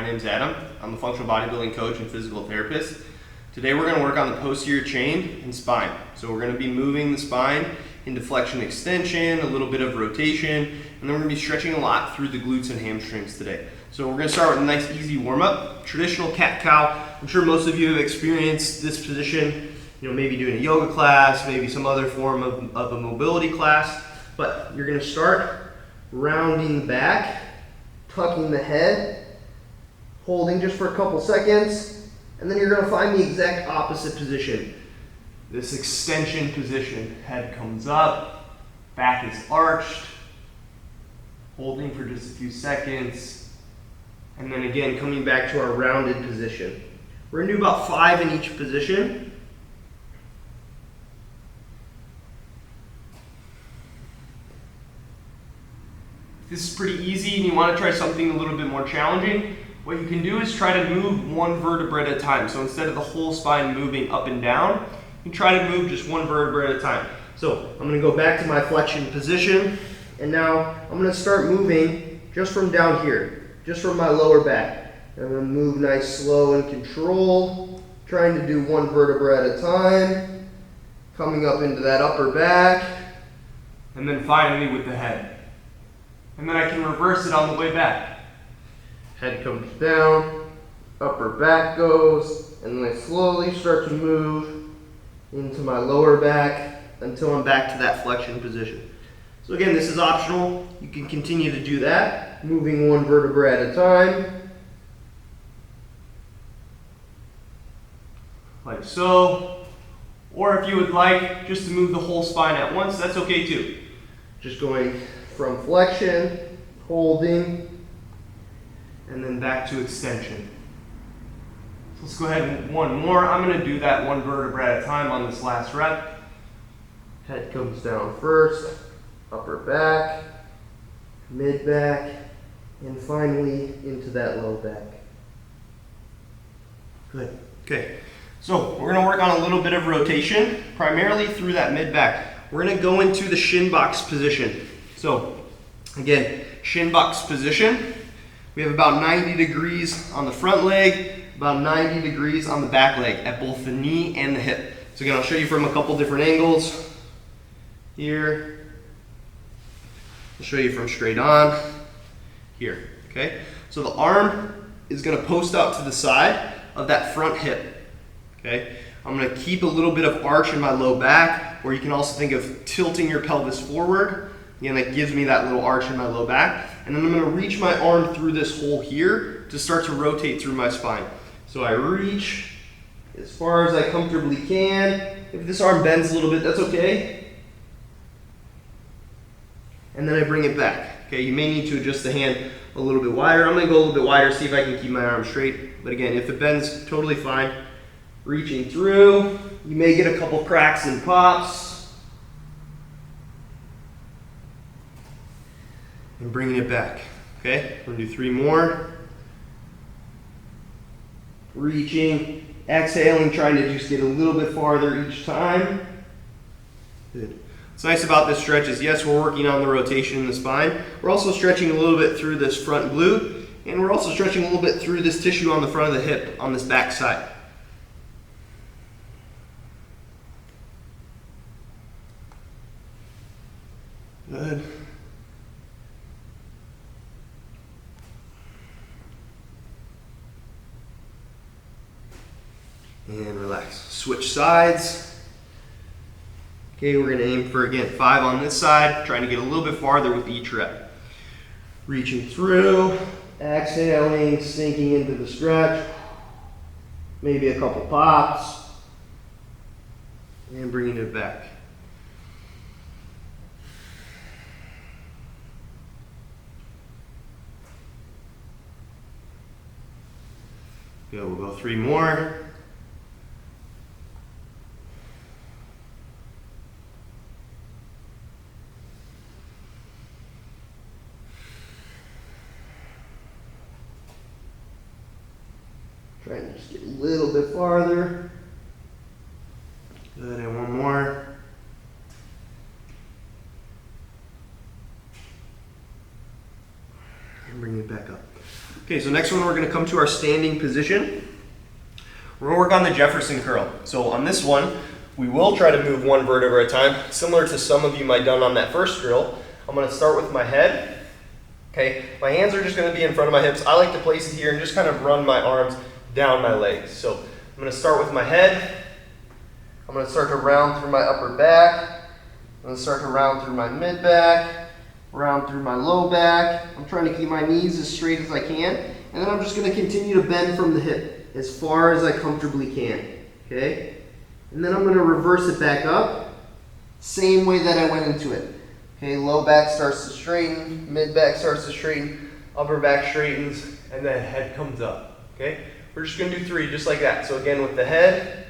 name's Adam. I'm a functional bodybuilding coach and physical therapist. Today we're going to work on the posterior chain and spine. So we're going to be moving the spine into flexion extension, a little bit of rotation, and then we're going to be stretching a lot through the glutes and hamstrings today. So we're going to start with a nice easy warm-up, traditional cat-cow. I'm sure most of you have experienced this position, maybe doing a yoga class, maybe some other form of a mobility class, but you're going to start rounding back, tucking the head, holding just for a couple seconds, and then you're going to find the exact opposite position. This extension position. Head comes up, back is arched, holding for just a few seconds, and then again coming back to our rounded position. We're going to do about 5 in each position. This is pretty easy and you want to try something a little bit more challenging. What you can do is try to move one vertebra at a time. So instead of the whole spine moving up and down, you try to move just one vertebra at a time. So I'm going to go back to my flexion position, and now I'm going to start moving just from down here, just from my lower back. I'm going to move nice, slow, and control, trying to do one vertebra at a time, coming up into that upper back, and then finally with the head. And then I can reverse it on the way back. Head comes down, upper back goes, and then I slowly start to move into my lower back until I'm back to that flexion position. So again, this is optional. You can continue to do that, moving one vertebra at a time. Like so. Or if you would like just to move the whole spine at once, that's okay too. Just going from flexion, holding, and then back to extension. So let's go ahead and one more. I'm going to do that one vertebra at a time on this last rep. Head comes down first, upper back, mid back, and finally into that low back. Good. Okay. So we're going to work on a little bit of rotation, primarily through that mid back. We're going to go into the shin box position. So again, shin box position. We have about 90 degrees on the front leg, about 90 degrees on the back leg at both the knee and the hip. So again, I'll show you from a couple different angles. Here. I'll show you from straight on. Here. Okay. So the arm is going to post out to the side of that front hip. Okay. I'm going to keep a little bit of arch in my low back, or you can also think of tilting your pelvis forward. Again, that gives me that little arch in my low back. And then I'm going to reach my arm through this hole here to start to rotate through my spine. So I reach as far as I comfortably can. If this arm bends a little bit, that's okay. And then I bring it back. Okay, you may need to adjust the hand a little bit wider. I'm going to go a little bit wider, see if I can keep my arm straight. But again, if it bends, totally fine. Reaching through. You may get a couple cracks and pops. And bringing it back. Okay, we're going to do 3 more. Reaching, exhaling, trying to just get a little bit farther each time. Good. What's nice about this stretch is, yes, we're working on the rotation in the spine. We're also stretching a little bit through this front glute, and we're also stretching a little bit through this tissue on the front of the hip, on this back side. Good. And relax. Switch sides. Okay, we're going to aim for, again, 5 on this side, trying to get a little bit farther with each rep. Reaching through, exhaling, sinking into the stretch. Maybe a couple pops. And bringing it back. Good, we'll go 3 more. Trying to just get a little bit farther. Good, and 1 more. And bring it back up. Okay, so next one we're gonna come to our standing position. We're gonna work on the Jefferson curl. So on this one, we will try to move one vertebra at a time, similar to some of you might have done on that first drill. I'm gonna start with my head. Okay, my hands are just gonna be in front of my hips. I like to place it here and just kind of run my arms down my legs. So I'm gonna start with my head. I'm gonna start to round through my upper back. I'm gonna start to round through my mid back, round through my low back. I'm trying to keep my knees as straight as I can. And then I'm just gonna continue to bend from the hip as far as I comfortably can, okay? And then I'm gonna reverse it back up, same way that I went into it. Okay, low back starts to straighten, mid back starts to straighten, upper back straightens, and then head comes up, okay? We're just gonna do 3 just like that. So again, with the head,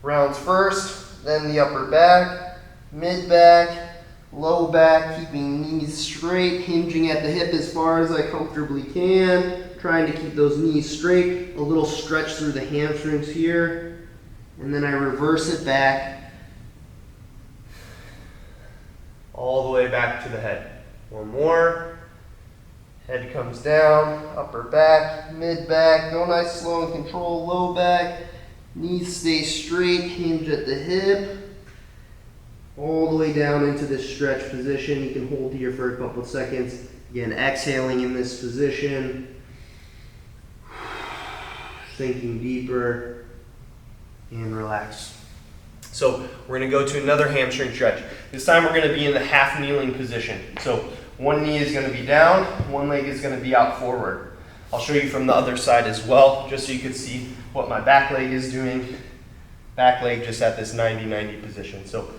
rounds first, then the upper back, mid back, low back, keeping knees straight, hinging at the hip as far as I comfortably can, trying to keep those knees straight, a little stretch through the hamstrings here, and then I reverse it back all the way back to the head. One more. Head comes down, upper back, mid back, go nice, slow and control, low back, knees stay straight, hinge at the hip, all the way down into this stretch position. You can hold here for a couple seconds. Again, exhaling in this position. Sinking deeper and relax. So we're going to go to another hamstring stretch. This time we're going to be in the half kneeling position. So one knee is going to be down, one leg is going to be out forward. I'll show you from the other side as well, just so you can see what my back leg is doing. Back leg just at this 90-90 position. So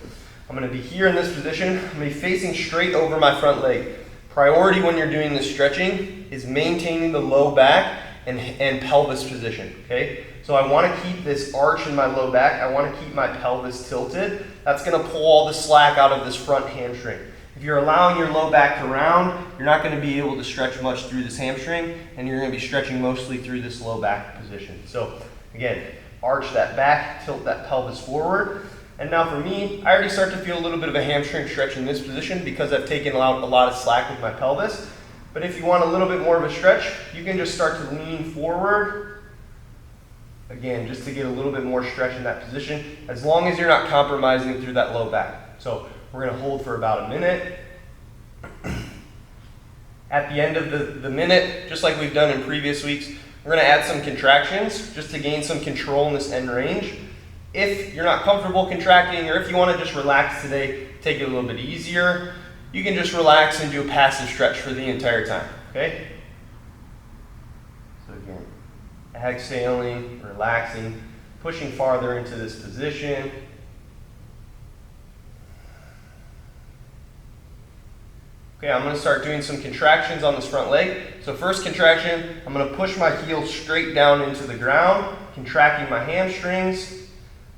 I'm going to be here in this position. I'm going to be facing straight over my front leg. Priority when you're doing this stretching is maintaining the low back and pelvis position, okay? So I want to keep this arch in my low back. I want to keep my pelvis tilted. That's going to pull all the slack out of this front hamstring. If you're allowing your low back to round, you're not going to be able to stretch much through this hamstring, and you're going to be stretching mostly through this low back position. So again, arch that back, tilt that pelvis forward. And now for me, I already start to feel a little bit of a hamstring stretch in this position because I've taken out a lot of slack with my pelvis. But if you want a little bit more of a stretch, you can just start to lean forward. Again, just to get a little bit more stretch in that position, as long as you're not compromising through that low back. So we're going to hold for about a minute. At the end of the minute, just like we've done in previous weeks, we're going to add some contractions just to gain some control in this end range. If you're not comfortable contracting, or if you want to just relax today, take it a little bit easier, you can just relax and do a passive stretch for the entire time, okay? So again, exhaling, relaxing, pushing farther into this position. Okay, I'm going to start doing some contractions on this front leg. So first contraction, I'm going to push my heel straight down into the ground, contracting my hamstrings.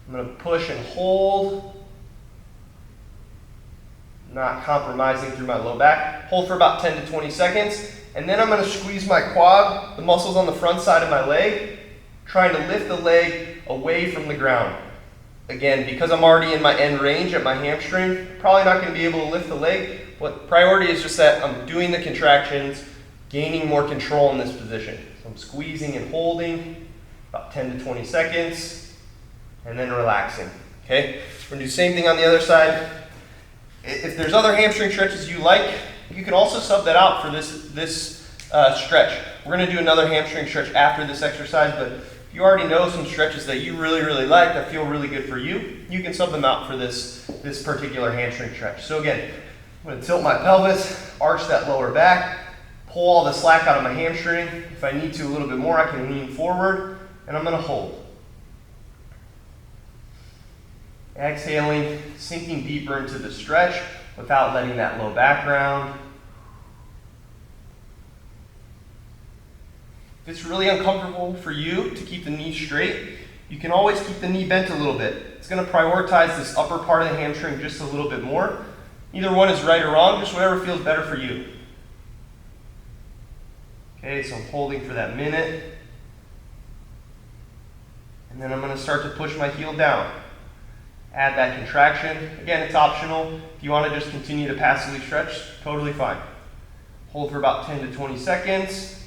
I'm going to push and hold. Not compromising through my low back. Hold for about 10 to 20 seconds. And then I'm going to squeeze my quad, the muscles on the front side of my leg, trying to lift the leg away from the ground. Again, because I'm already in my end range at my hamstring, probably not going to be able to lift the leg. But priority is just that I'm doing the contractions, gaining more control in this position. So I'm squeezing and holding about 10 to 20 seconds, and then relaxing. Okay? We're going to do the same thing on the other side. If there's other hamstring stretches you like, you can also sub that out for this stretch. We're going to do another hamstring stretch after this exercise, but if you already know some stretches that you really, really like, that feel really good for you, you can sub them out for this particular hamstring stretch. So again, I'm going to tilt my pelvis, arch that lower back, pull all the slack out of my hamstring. If I need to a little bit more, I can lean forward, and I'm going to hold. Exhaling, sinking deeper into the stretch without letting that low back round. If it's really uncomfortable for you to keep the knee straight, you can always keep the knee bent a little bit. It's going to prioritize this upper part of the hamstring just a little bit more. Either one is right or wrong, just whatever feels better for you. Okay, so I'm holding for that minute. And then I'm going to start to push my heel down. Add that contraction. Again, it's optional. If you want to just continue to passively stretch, totally fine. Hold for about 10 to 20 seconds.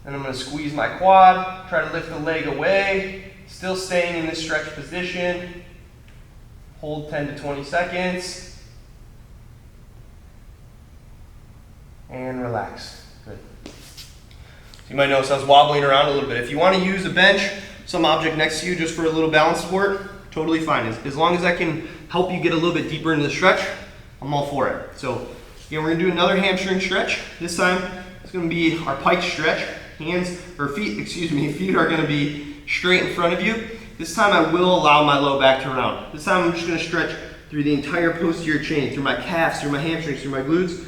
And I'm going to squeeze my quad, try to lift the leg away, still staying in this stretch position. Hold 10 to 20 seconds. And relax. Good. So you might notice I was wobbling around a little bit. If you want to use a bench, some object next to you just for a little balance support, totally fine. As long as I can help you get a little bit deeper into the stretch, I'm all for it. So again, we're going to do another hamstring stretch. This time it's going to be our pike stretch. Feet are going to be straight in front of you. This time I will allow my low back to round. This time I'm just going to stretch through the entire posterior chain, through my calves, through my hamstrings, through my glutes,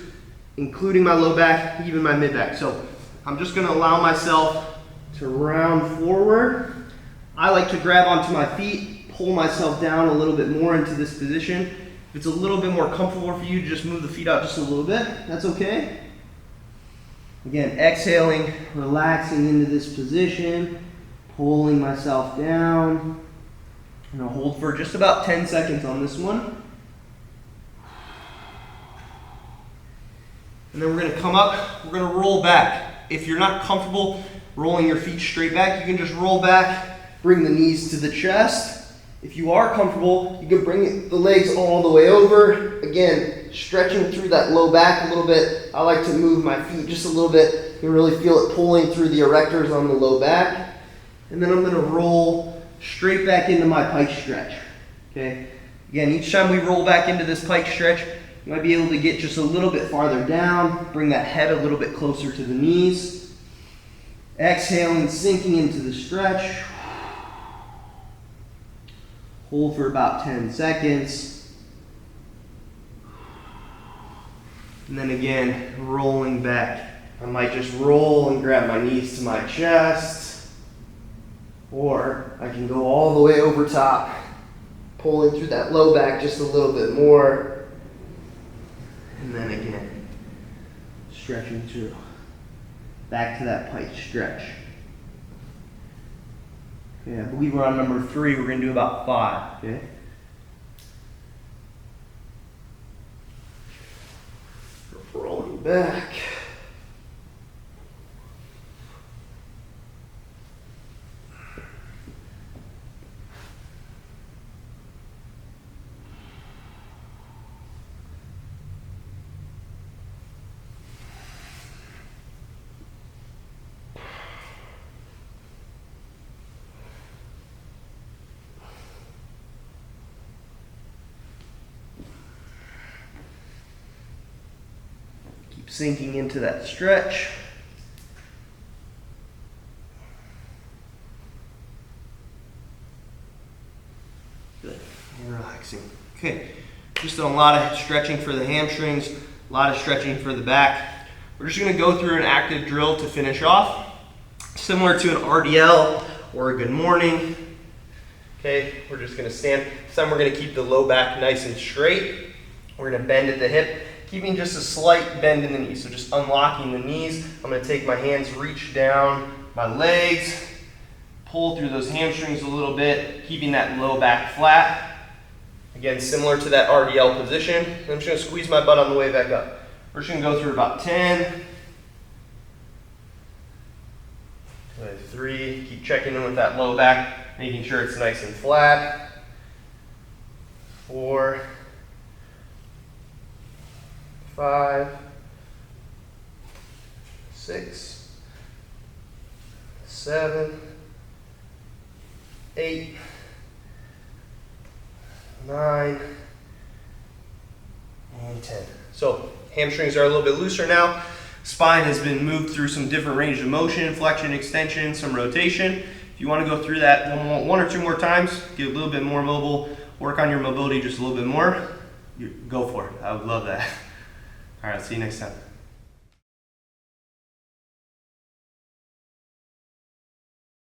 including my low back, even my mid back. So I'm just going to allow myself to round forward. I like to grab onto my feet, pull myself down a little bit more into this position. If it's a little bit more comfortable for you to just move the feet out just a little bit, that's okay. Again, exhaling, relaxing into this position, pulling myself down. And I'll hold for just about 10 seconds on this one. And then we're going to come up, we're going to roll back. If you're not comfortable rolling your feet straight back, you can just roll back, bring the knees to the chest. If you are comfortable, you can bring the legs all the way over. Again, stretching through that low back a little bit. I like to move my feet just a little bit. You can really feel it pulling through the erectors on the low back. And then I'm going to roll straight back into my pike stretch. Okay. Again, each time we roll back into this pike stretch, you might be able to get just a little bit farther down, bring that head a little bit closer to the knees. Exhaling, sinking into the stretch. Hold for about 10 seconds. And then again, rolling back. I might just roll and grab my knees to my chest. Or I can go all the way over top, pulling through that low back just a little bit more. And then again, stretching through. Back to that pike stretch. Okay, I believe we're on number 3. We're going to do about 5. Okay. Rolling back. Sinking into that stretch. Good. And relaxing. Okay. Just a lot of stretching for the hamstrings, a lot of stretching for the back. We're just going to go through an active drill to finish off, similar to an RDL or a good morning. Okay. We're just going to stand. This time we're going to keep the low back nice and straight. We're going to bend at the hip, keeping just a slight bend in the knees. So just unlocking the knees. I'm going to take my hands, reach down my legs, pull through those hamstrings a little bit, keeping that low back flat. Again, similar to that RDL position. I'm just going to squeeze my butt on the way back up. We're just going to go through about 10. 3. Keep checking in with that low back, making sure it's nice and flat. 4. 5, 6, 7, 8, 9, and 10. So hamstrings are a little bit looser now. Spine has been moved through some different range of motion, flexion, extension, some rotation. If you want to go through that one or two more times, get a little bit more mobile, work on your mobility just a little bit more, go for it. I would love that. All right, see you next time.